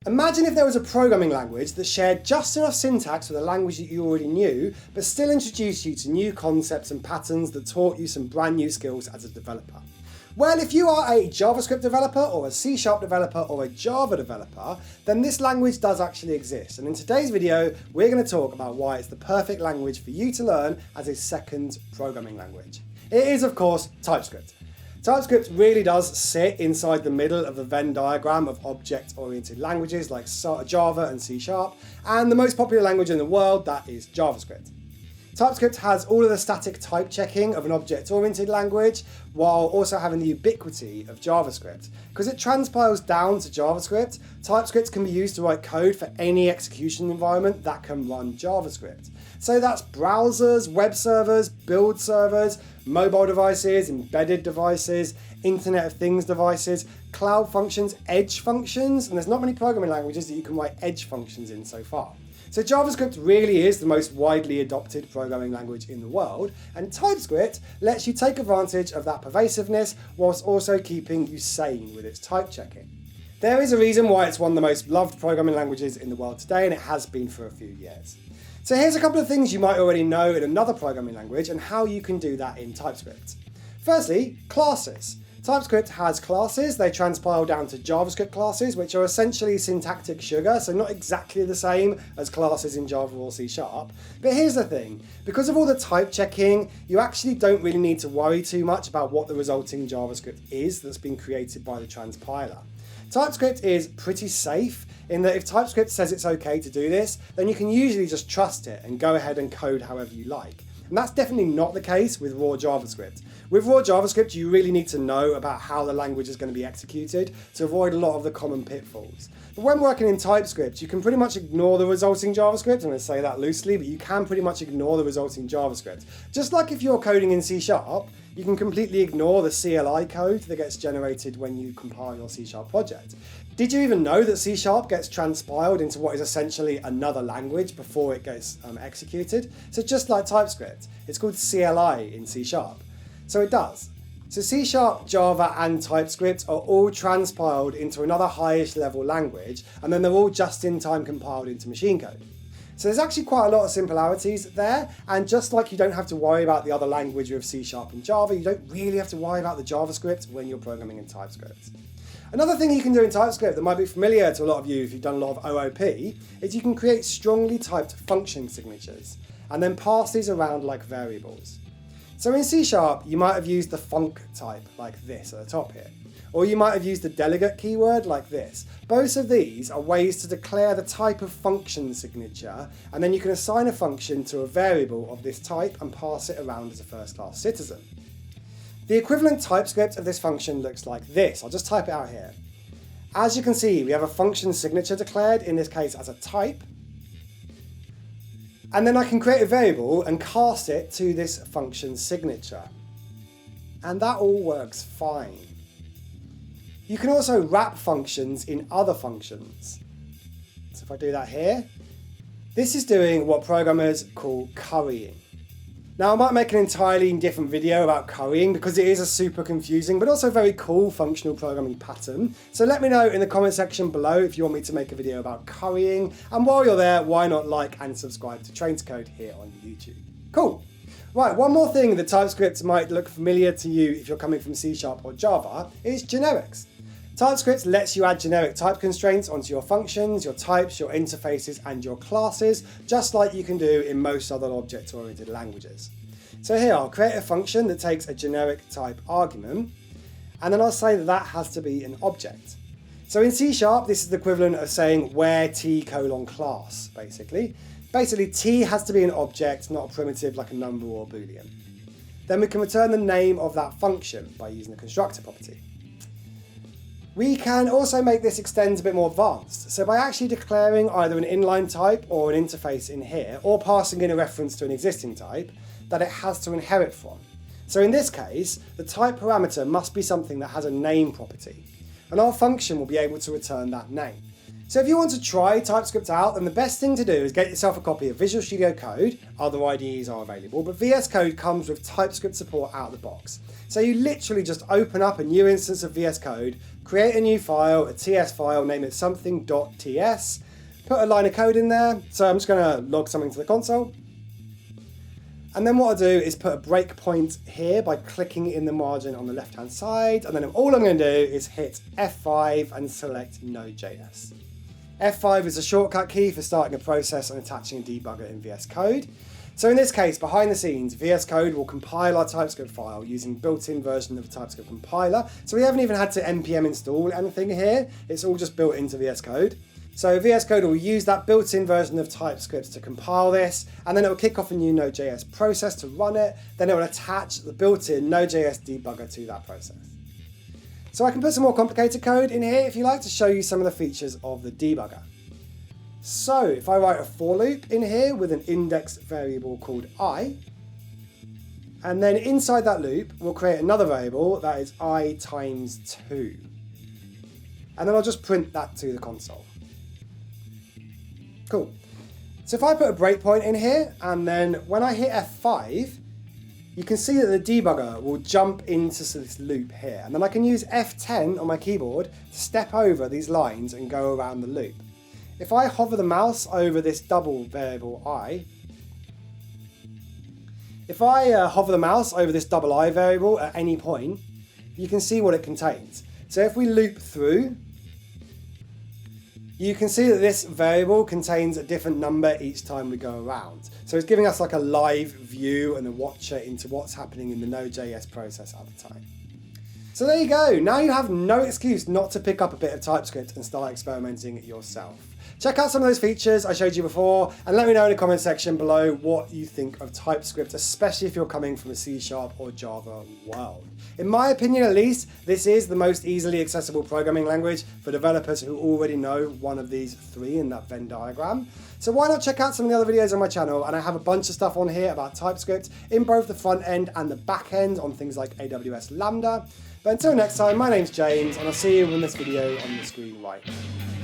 Imagine if there was a programming language that shared just enough syntax with a language that you already knew, but still introduced you to new concepts and patterns that taught you some brand new skills as a developer. Well, if you are a JavaScript developer or a C# developer or a Java developer, then this language does actually exist. And in today's video, we're going to talk about why it's the perfect language for you to learn as a second programming language. It is, of course, TypeScript. TypeScript really does sit inside the middle of the Venn diagram of object-oriented languages like Java and C#, and the most popular language in the world, that is JavaScript. TypeScript has all of the static type checking of an object-oriented language, while also having the ubiquity of JavaScript. Because it transpiles down to JavaScript, TypeScript can be used to write code for any execution environment that can run JavaScript. So that's browsers, web servers, build servers, mobile devices, embedded devices, Internet of Things devices, cloud functions, edge functions, and there's not many programming languages that you can write edge functions in so far. So JavaScript really is the most widely adopted programming language in the world, and TypeScript lets you take advantage of that pervasiveness whilst also keeping you sane with its type checking. There is a reason why it's one of the most loved programming languages in the world today, and it has been for a few years. So here's a couple of things you might already know in another programming language and how you can do that in TypeScript. Firstly, classes. TypeScript has classes. They transpile down to JavaScript classes, which are essentially syntactic sugar, so not exactly the same as classes in Java or C#. But here's the thing, because of all the type checking, you actually don't really need to worry too much about what the resulting JavaScript is that's been created by the transpiler. TypeScript is pretty safe in that if TypeScript says it's okay to do this, then you can usually just trust it and go ahead and code however you like. And that's definitely not the case with raw JavaScript. With raw JavaScript, you really need to know about how the language is going to be executed to avoid a lot of the common pitfalls. But when working in TypeScript, you can pretty much ignore the resulting JavaScript. I'm going to say that loosely, but you can pretty much ignore the resulting JavaScript. Just like if you're coding in C#, you can completely ignore the CLI code that gets generated when you compile your C# project. Did you even know that C# gets transpiled into what is essentially another language before it gets executed? So just like TypeScript, it's called CLI in C#. So it does. So C#, Java and TypeScript are all transpiled into another highish level language, and then they're all just in time compiled into machine code. So there's actually quite a lot of similarities there, and just like you don't have to worry about the other language with C# and Java, you don't really have to worry about the JavaScript when you're programming in TypeScript. Another thing you can do in TypeScript that might be familiar to a lot of you if you've done a lot of OOP is you can create strongly typed function signatures and then pass these around like variables. So in C# you might have used the func type like this at the top here, or you might have used the delegate keyword like this. Both of these are ways to declare the type of function signature, and then you can assign a function to a variable of this type and pass it around as a first-class citizen. The equivalent TypeScript of this function looks like this. I'll just type it out here. As you can see, we have a function signature declared, in this case as a type, and then I can create a variable and cast it to this function signature. And that all works fine. You can also wrap functions in other functions. So if I do that here, this is doing what programmers call currying. Now I might make an entirely different video about currying because it is a super confusing but also very cool functional programming pattern. So let me know in the comment section below if you want me to make a video about currying, and while you're there, why not like and subscribe to Train to Code here on YouTube. Cool. Right, one more thing that TypeScript might look familiar to you if you're coming from C# or Java is generics. TypeScript lets you add generic type constraints onto your functions, your types, your interfaces, and your classes, just like you can do in most other object-oriented languages. So here, I'll create a function that takes a generic type argument, and then I'll say that that has to be an object. So in C#, this is the equivalent of saying where t:class, basically. Basically, t has to be an object, not a primitive like a number or a boolean. Then we can return the name of that function by using the constructor property. We can also make this extend a bit more advanced. So by actually declaring either an inline type or an interface in here, or passing in a reference to an existing type that it has to inherit from. So in this case, the type parameter must be something that has a name property, and our function will be able to return that name. So if you want to try TypeScript out, then the best thing to do is get yourself a copy of Visual Studio Code. Other IDEs are available, but VS Code comes with TypeScript support out of the box. So you literally just open up a new instance of VS Code, create a new file, a TS file, name it something.ts, put a line of code in there. So I'm just going to log something to the console. And then what I'll do is put a breakpoint here by clicking in the margin on the left-hand side. And then all I'm going to do is hit F5 and select Node.js. F5 is a shortcut key for starting a process and attaching a debugger in VS Code. So in this case, behind the scenes, VS Code will compile our TypeScript file using built-in version of the TypeScript compiler. So we haven't even had to npm install anything here. It's all just built into VS Code. So VS Code will use that built-in version of TypeScript to compile this, and then it will kick off a new Node.js process to run it. Then it will attach the built-in Node.js debugger to that process. So I can put some more complicated code in here if you like to show you some of the features of the debugger. So if I write a for loop in here with an index variable called I, and then inside that loop we'll create another variable that is I times 2. And then I'll just print that to the console. Cool. So if I put a breakpoint in here, and then when I hit F5, you can see that the debugger will jump into this loop here. And then I can use F10 on my keyboard to step over these lines and go around the loop. If I hover the mouse over this double variable I, if I hover the mouse over this double I variable at any point, you can see what it contains. So if we loop through, you can see that this variable contains a different number each time we go around. So it's giving us like a live view and a watcher into what's happening in the Node.js process at the time. So there you go. Now you have no excuse not to pick up a bit of TypeScript and start experimenting yourself. Check out some of those features I showed you before, and let me know in the comment section below what you think of TypeScript, especially if you're coming from a C# or Java world. In my opinion at least, this is the most easily accessible programming language for developers who already know one of these three in that Venn diagram. So why not check out some of the other videos on my channel, and I have a bunch of stuff on here about TypeScript in both the front end and the back end on things like AWS Lambda. But until next time, my name's James, and I'll see you in this video on the screen right now.